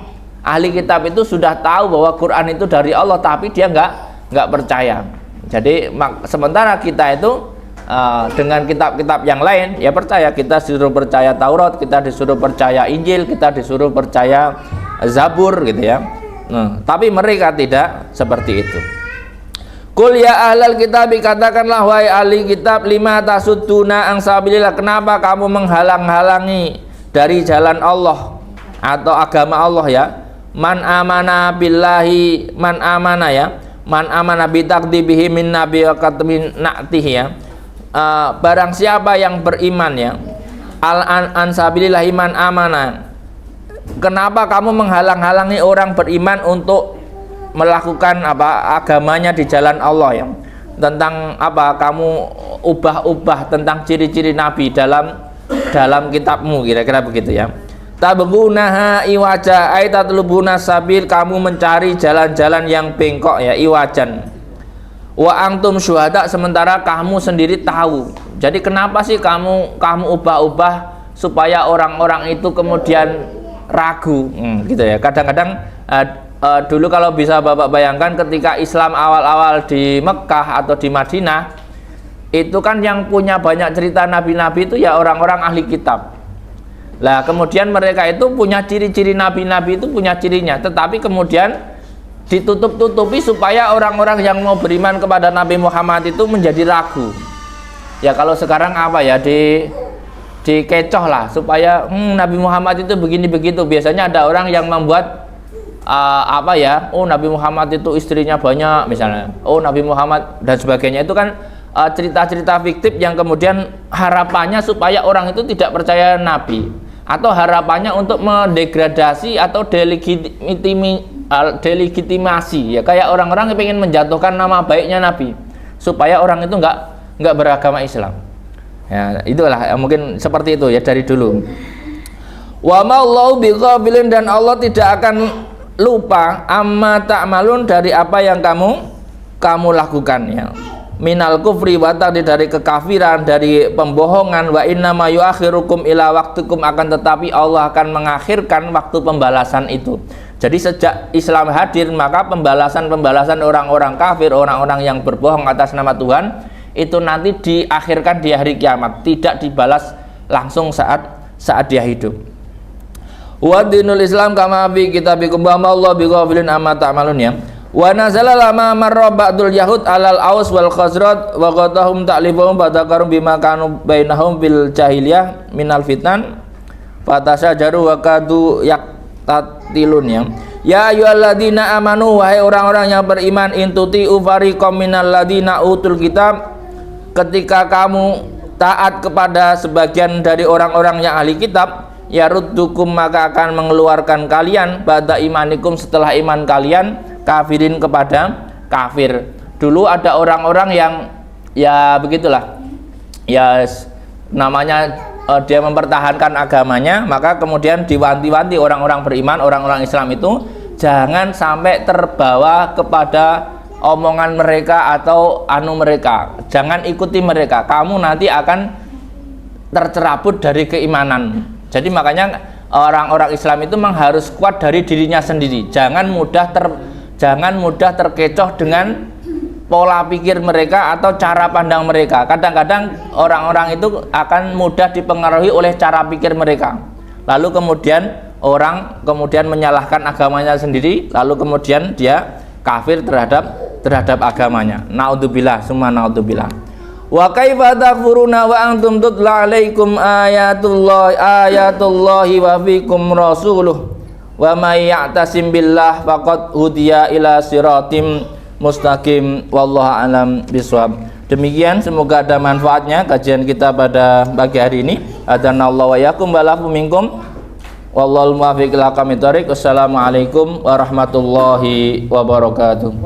Ahli kitab itu sudah tahu bahwa Quran itu dari Allah, tapi dia nggak percaya. Jadi sementara kita itu dengan kitab-kitab yang lain, ya percaya. Kita disuruh percaya Taurat, kita disuruh percaya Injil, kita disuruh percaya Zabur gitu ya. Tapi mereka tidak seperti itu. Qul ya ahlal kitab, katakanlah wahai ahli kitab, lima tasudduna an sabilillah, kenapa kamu menghalang-halangi dari jalan Allah atau agama Allah ya. Man amana billahi, man amana ya, man amana bitakdibihi min nabi wa katmin na'tihi ya. Barang siapa yang beriman ya, al-ansabilillah iman amanah. Kenapa kamu menghalang-halangi orang beriman untuk melakukan agamanya di jalan Allah ya? Tentang kamu ubah-ubah tentang ciri-ciri Nabi dalam kitabmu, kira-kira begitu ya. Tabghunaha iwaja ay tatlubuna sabil, kamu mencari jalan-jalan yang bengkok ya, iwajan. Wa antum syuhada, sementara kamu sendiri tahu. Jadi kenapa sih kamu ubah-ubah supaya orang-orang itu kemudian ragu, gitu ya. Kadang-kadang dulu kalau bisa Bapak bayangkan ketika Islam awal-awal di Mekah atau di Madinah, itu kan yang punya banyak cerita nabi-nabi itu ya orang-orang ahli kitab. Lah kemudian mereka itu punya ciri-ciri nabi-nabi, itu punya cirinya, tetapi kemudian ditutup-tutupi supaya orang-orang yang mau beriman kepada Nabi Muhammad itu menjadi ragu. Ya kalau sekarang dikecoh lah supaya Nabi Muhammad itu begini begitu. Biasanya ada orang yang membuat Nabi Muhammad itu istrinya banyak misalnya. Nabi Muhammad dan sebagainya, itu kan cerita-cerita fiktif yang kemudian harapannya supaya orang itu tidak percaya Nabi, atau harapannya untuk mendegradasi atau delegitimasi ya, kayak orang-orang yang ingin menjatuhkan nama baiknya Nabi supaya orang itu nggak beragama Islam ya. Itulah mungkin seperti itu ya dari dulu. Wa ma'allahu bighafilin, dan Allah tidak akan lupa amma ta'malun, dari apa yang kamu lakukan ya. Minal kufri wa taqdi, dari kekafiran, dari pembohongan. Wa inna ma yuakhirukum ila waktukum, akan tetapi Allah akan mengakhirkan waktu pembalasan itu. Jadi sejak Islam hadir, maka pembalasan orang-orang kafir, orang-orang yang berbohong atas nama Tuhan, itu nanti diakhirkan di hari kiamat, tidak dibalas langsung saat dia hidup. Wa dinul Islam kama bi kitabikum wa ma Allah bighafilin amma ta'malun ya. Wa nazala lama marra ba'dul yahud alal aus wal khazraj wa qatahum ta'lifuhum badakarum bima kanu bainahum bil jahiliyah minal fitnan fatasajaru wa kadu yaqtatilun ya. Ya ayyuhalladzina amanu, wahai orang-orang yang beriman, intuti ufariqam minal ladzina utul kitab, ketika kamu taat kepada sebagian dari orang-orang yang ahli kitab, yaruddukum, maka akan mengeluarkan kalian ba'da imanikum, setelah iman kalian, kafirin, kepada kafir. Dulu ada orang-orang yang ya begitulah ya, namanya dia mempertahankan agamanya, maka kemudian diwanti-wanti orang-orang beriman, orang-orang Islam itu jangan sampai terbawa kepada omongan mereka atau mereka, jangan ikuti mereka, kamu nanti akan tercerabut dari keimanan. Jadi makanya orang-orang Islam itu memang harus kuat dari dirinya sendiri, jangan mudah terkecoh dengan pola pikir mereka atau cara pandang mereka. Kadang-kadang orang-orang itu akan mudah dipengaruhi oleh cara pikir mereka, lalu kemudian orang menyalahkan agamanya sendiri, lalu kemudian dia kafir terhadap agamanya. Naudzubillah, summa naudzubillah. Wa kaifa takfuruna wa antum tutla alaikum ayatullahi wa fikum rasuluh wa may ya'tasim billah faqad hudiya ila siratim mustaqim wallahu alam bisawab. Demikian, semoga ada manfaatnya kajian kita pada pagi hari ini. Adanallahu wa yakum wa lafu minkum wallahul muwaffiq ila aqwamit thoriq. Wassalamualaikum warahmatullahi wabarakatuh.